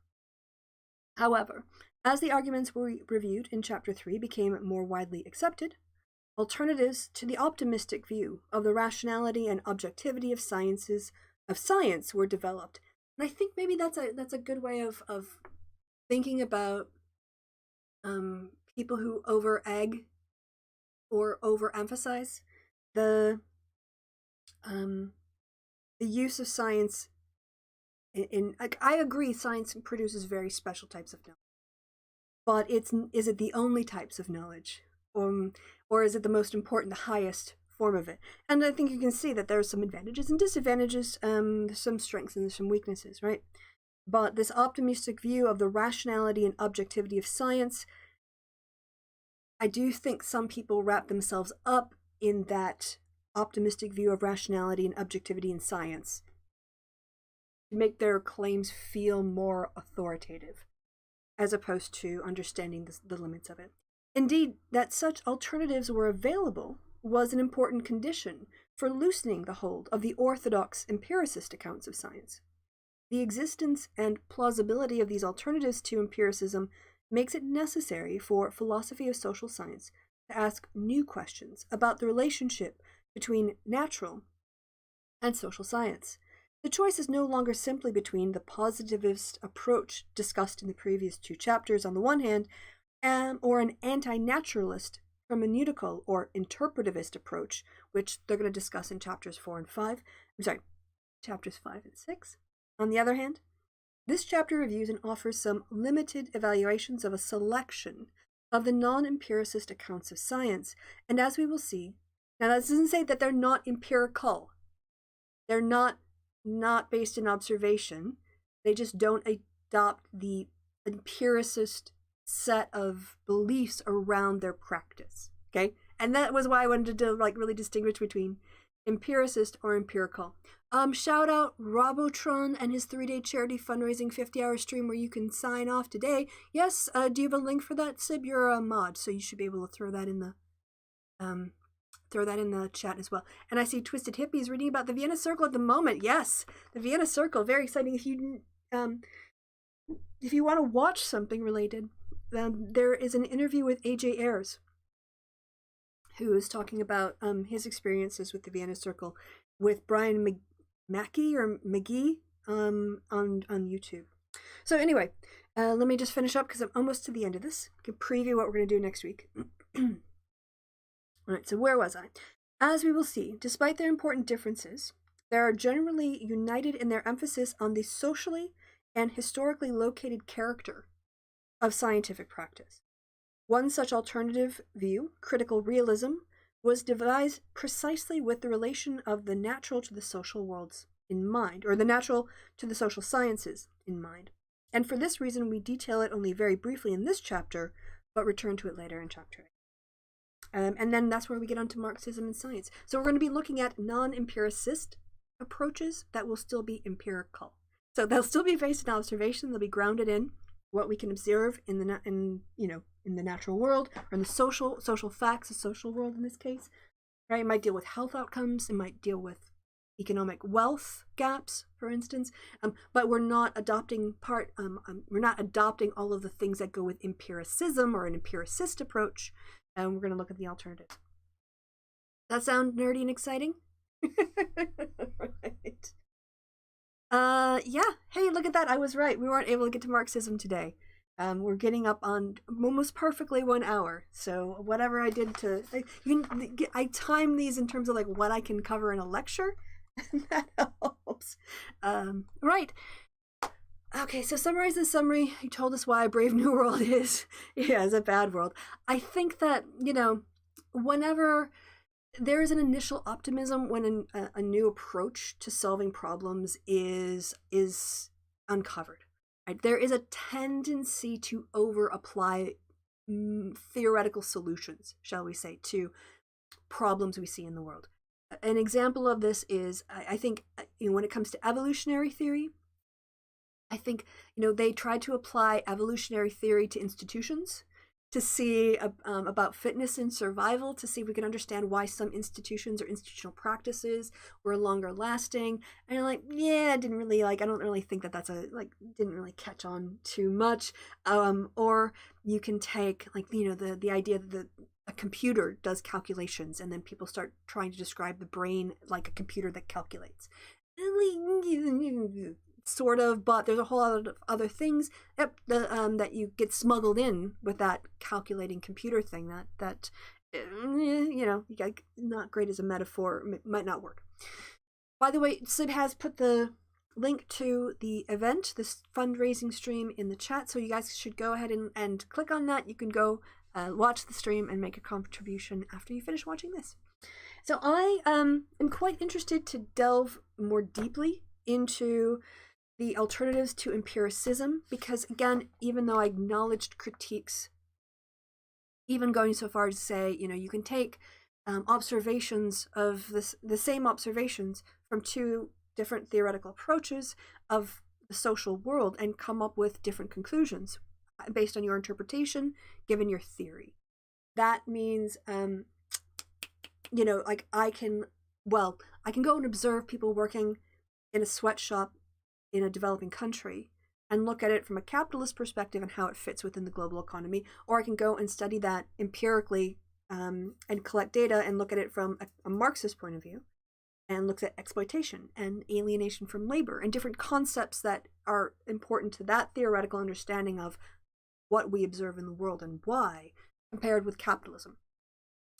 However, as the arguments were reviewed in Chapter 3 became more widely accepted, alternatives to the optimistic view of the rationality and objectivity of science were developed. And I think maybe that's a good way of thinking about people who over-egg or overemphasize the use of science I agree science produces very special types of knowledge. But is it the only types of knowledge? Or is it the most important, the highest form of it? And I think you can see that there are some advantages and disadvantages, there's some strengths and there's some weaknesses, right? But this optimistic view of the rationality and objectivity of science, I do think some people wrap themselves up in that optimistic view of rationality and objectivity in science to make their claims feel more authoritative, as opposed to understanding the limits of it. Indeed, that such alternatives were available was an important condition for loosening the hold of the orthodox empiricist accounts of science. The existence and plausibility of these alternatives to empiricism makes it necessary for philosophy of social science to ask new questions about the relationship between natural and social science. The choice is no longer simply between the positivist approach discussed in the previous two chapters on the one hand, or an anti-naturalist, hermeneutical, or interpretivist approach, which they're going to discuss in chapters 4 and 5. Chapters 5 and 6. On the other hand, this chapter reviews and offers some limited evaluations of a selection of the non-empiricist accounts of science, and as we will see, now that doesn't say that they're not empirical. They're not based in observation. They just don't adopt the empiricist set of beliefs around their practice. Okay? And that was why I wanted to really distinguish between empiricist or empirical. Shout out Robotron and his 3-day charity fundraising 50-hour stream where you can sign off today. Yes, do you have a link for that, Sib? You're a mod, so you should be able to throw that in the chat as well. And I see Twisted Hippies reading about the Vienna Circle at the moment. Yes, the Vienna Circle, very exciting. If you want to watch something related, there is an interview with AJ Ayers, who is talking about his experiences with the Vienna Circle with Brian McGee on YouTube. So anyway, let me just finish up because I'm almost to the end of this. I can preview what we're going to do next week. Alright, so where was I? As we will see, despite their important differences, they are generally united in their emphasis on the socially and historically located character of scientific practice. One such alternative view, critical realism, was devised precisely with the relation of the natural to the social worlds in mind, or the natural to the social sciences in mind. And for this reason, we detail it only very briefly in this chapter, but return to it later in chapter 8. And then that's where we get onto Marxism and science. So we're going to be looking at non-empiricist approaches that will still be empirical. So they'll still be based on observation. They'll be grounded in what we can observe in in the natural world, or in the social facts, the social world in this case, right? It might deal with health outcomes. It might deal with economic wealth gaps, for instance. But we're not adopting we're not adopting all of the things that go with empiricism or an empiricist approach. And we're going to look at the alternatives. That sound nerdy and exciting? Right. Yeah. Hey, look at that. I was right. We weren't able to get to Marxism today. We're getting up on almost perfectly 1 hour. So whatever I did I time these in terms of like what I can cover in a lecture, and that helps. Right. Okay, so summarize the summary. You told us why Brave New World is a bad world. I think that, whenever there is an initial optimism when a new approach to solving problems is uncovered. Right? There is a tendency to over-apply theoretical solutions, shall we say, to problems we see in the world. An example of this is, I think, when it comes to evolutionary theory, I think, they tried to apply evolutionary theory to institutions to see about fitness and survival, to see if we could understand why some institutions or institutional practices were longer lasting. And I'm like, yeah, I don't really think that's didn't really catch on too much. Or you can take the idea that a computer does calculations, and then people start trying to describe the brain like a computer that calculates. Sort of, but there's a whole lot of other things that you get smuggled in with that calculating computer thing that not great as a metaphor, might not work. By the way, Sid has put the link to the event, this fundraising stream, in the chat, so you guys should go ahead and click on that. You can go watch the stream and make a contribution after you finish watching this. So I am quite interested to delve more deeply into the alternatives to empiricism, because again, even though I acknowledged critiques, even going so far as to say, you can take observations of the same observations from two different theoretical approaches of the social world and come up with different conclusions based on your interpretation, given your theory. That means, I can go and observe people working in a sweatshop in a developing country and look at it from a capitalist perspective and how it fits within the global economy, or I can go and study that empirically and collect data and look at it from a Marxist point of view and look at exploitation and alienation from labor and different concepts that are important to that theoretical understanding of what we observe in the world and why, compared with capitalism.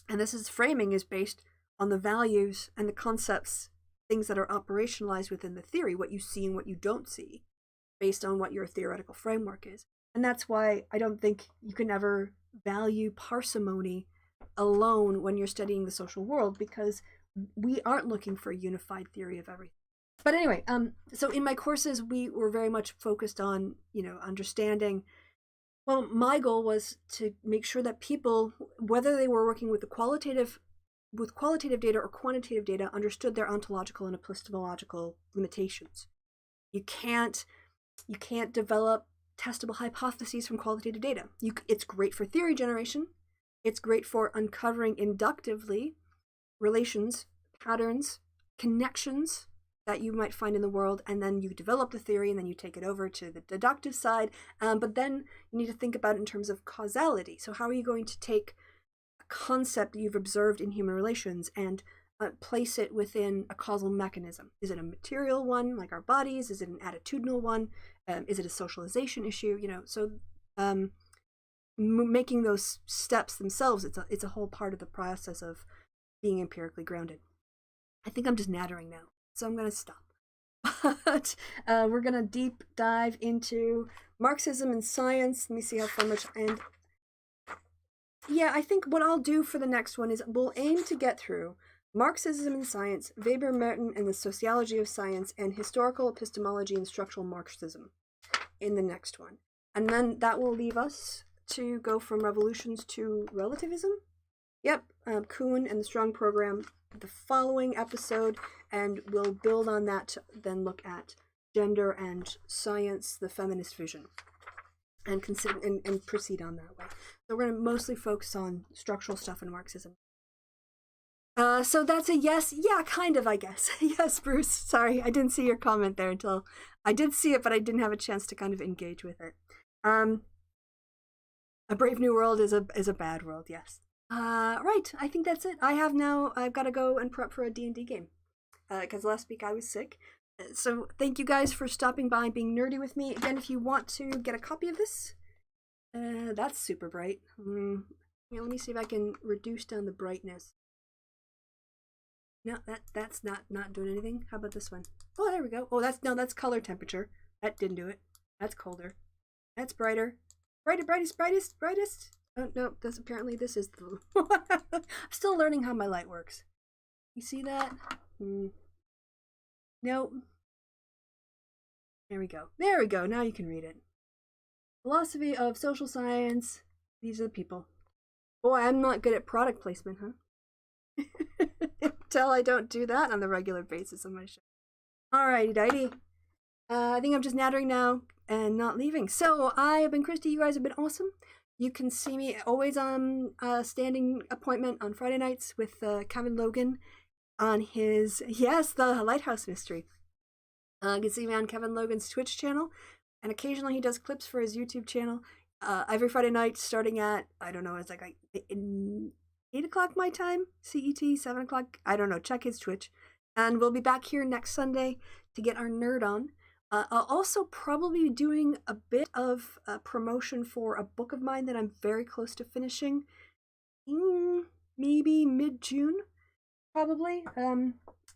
And this framing is based on the values and the concepts, things that are operationalized within the theory, what you see and what you don't see, based on what your theoretical framework is. And that's why I don't think you can ever value parsimony alone when you're studying the social world, because we aren't looking for a unified theory of everything. But anyway, so in my courses, we were very much focused on, understanding. Well, my goal was to make sure that people, whether they were working with qualitative data or quantitative data, understood their ontological and epistemological limitations. You can't develop testable hypotheses from qualitative data. It's great for theory generation. It's great for uncovering inductively relations, patterns, connections that you might find in the world, and then you develop the theory and then you take it over to the deductive side. But then you need to think about it in terms of causality. So how are you going to take concept that you've observed in human relations and place it within a causal mechanism? Is it a material one, like our bodies? Is it an attitudinal one? Is it a socialization issue? So making those steps themselves, it's a whole part of the process of being empirically grounded. I think I'm just nattering now, so I'm going to stop. But we're going to deep dive into Marxism and science. Let me see how much. And yeah, I think what I'll do for the next one is we'll aim to get through Marxism and science, Weber, Merton, and the sociology of science, and historical epistemology and structural Marxism in the next one. And then that will leave us to go from revolutions to relativism. Yep, Kuhn and the Strong Program, the following episode, and we'll build on that to then look at gender and science, the feminist vision, and consider and proceed on that way. So we're going to mostly focus on structural stuff in Marxism. So that's a yes. Yeah, kind of, I guess. Yes, Bruce. Sorry, I didn't see your comment there until I did see it, but I didn't have a chance to kind of engage with it. A Brave New World is a bad world, yes. Right, I think that's it. I've got to go and prep for a D&D game. Because last week I was sick. So thank you guys for stopping by and being nerdy with me. Again, if you want to get a copy of this, that's super bright. Yeah, let me see if I can reduce down the brightness. No, that's not doing anything. How about this one? Oh, there we go. Oh, that's color temperature. That didn't do it. That's colder. That's brighter. Brightest. Oh, no, apparently this is the... I'm still learning how my light works. You see that? Nope. There we go. Now you can read it. Philosophy of social science. These are the people. Boy, I'm not good at product placement, huh? Until I don't do that on the regular basis on my show. Alrighty. I think I'm just nattering now and not leaving. So I have been Kristi. You guys have been awesome. You can see me always on a standing appointment on Friday nights with Kevin Logan on his, the Lighthouse Mystery. You can see me on Kevin Logan's Twitch channel, and occasionally he does clips for his YouTube channel every Friday night starting at, I don't know, it's like 8 o'clock my time, CET, 7 o'clock, I don't know, check his Twitch. And we'll be back here next Sunday to get our nerd on. I'll also probably be doing a bit of promotion for a book of mine that I'm very close to finishing. Maybe mid-June, probably.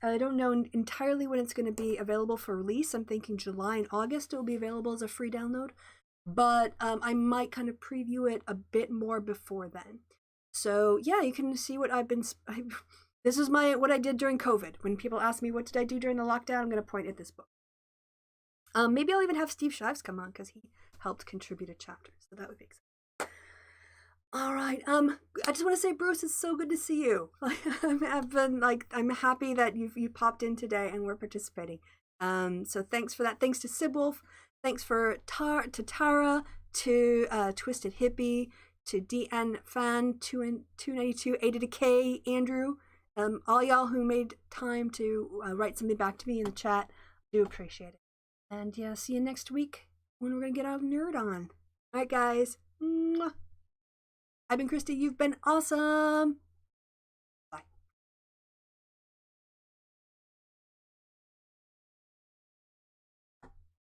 I don't know entirely when it's going to be available for release. I'm thinking July and August it will be available as a free download. But I might kind of preview it a bit more before then. So yeah, you can see what I've been... This is what I did during COVID. When people ask me what did I do during the lockdown, I'm going to point at this book. Maybe I'll even have Steve Shives come on because he helped contribute a chapter. So that would be exciting. All right. I just want to say, Bruce, it's so good to see you. I'm happy that you popped in today and we're participating. So thanks for that. Thanks to Sibwolf. Thanks to Tara, to Twisted Hippie, to DN Fan 292, Ada Decay, Andrew, all y'all who made time to write something back to me in the chat. Do appreciate it. And yeah, see you next week when we're gonna get our nerd on. All right, guys. Mwah. I've been Kristi. You've been awesome.